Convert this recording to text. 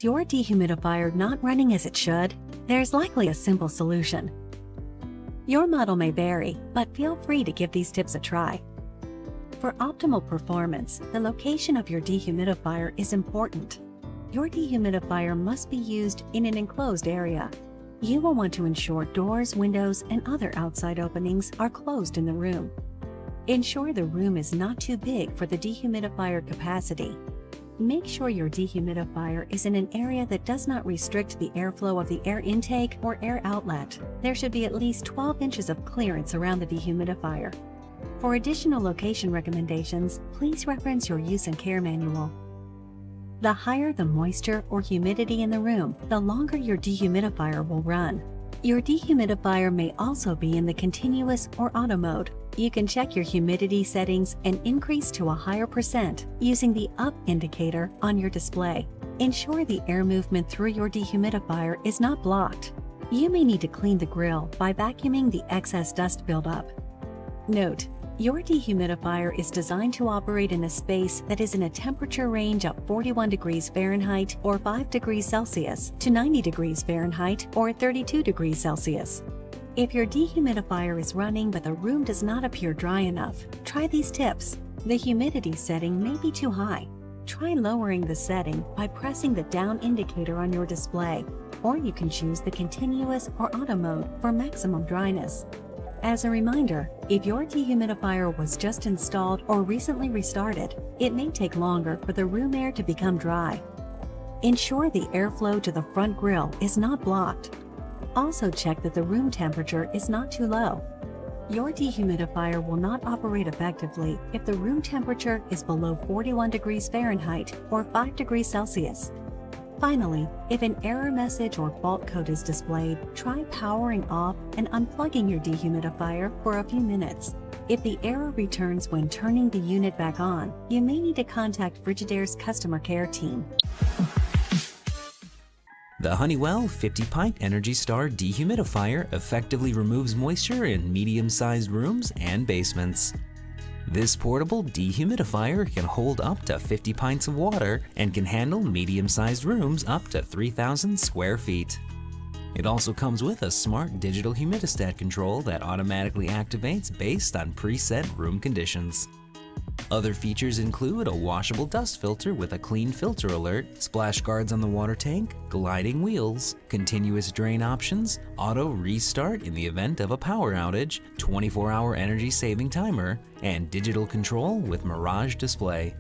your dehumidifier not running as it should? There's likely a simple solution. Your model may vary, but feel free to give these tips a try. For optimal performance, the location of your dehumidifier is important. Your dehumidifier must be used in an enclosed area. You will want to ensure doors, windows, and other outside openings are closed in the room. Ensure the room is not too big for the dehumidifier capacity. Make sure your dehumidifier is in an area that does not restrict the airflow of the air intake or air outlet. There should be at least 12 inches of clearance around the dehumidifier. For additional location recommendations, please reference your use and care manual. The higher the moisture or humidity in the room, the longer your dehumidifier will run. Your dehumidifier may also be in the continuous or auto mode. You can check your humidity settings and increase to a higher percent using the up indicator on your display. Ensure the air movement through your dehumidifier is not blocked. You may need to clean the grill by vacuuming the excess dust buildup. Note: your dehumidifier is designed to operate in a space that is in a temperature range of 41 degrees Fahrenheit or 5 degrees Celsius to 90 degrees Fahrenheit or 32 degrees Celsius. If your dehumidifier is running but the room does not appear dry enough, try these tips. The humidity setting may be too high. Try lowering the setting by pressing the down indicator on your display, or you can choose the continuous or auto mode for maximum dryness. As a reminder, if your dehumidifier was just installed or recently restarted, it may take longer for the room air to become dry. Ensure the airflow to the front grill is not blocked. Also check that the room temperature is not too low. Your dehumidifier will not operate effectively if the room temperature is below 41 degrees Fahrenheit or 5 degrees Celsius. Finally, if an error message or fault code is displayed, try powering off and unplugging your dehumidifier for a few minutes. If the error returns when turning the unit back on, you may need to contact Frigidaire's customer care team. The Honeywell 50 Pint Energy Star Dehumidifier effectively removes moisture in medium-sized rooms and basements. This portable dehumidifier can hold up to 50 pints of water and can handle medium-sized rooms up to 3,000 square feet. It also comes with a smart digital humidistat control that automatically activates based on preset room conditions. Other features include a washable dust filter with a clean filter alert, splash guards on the water tank, gliding wheels, continuous drain options, auto restart in the event of a power outage, 24-hour energy saving timer, and digital control with Mirage display.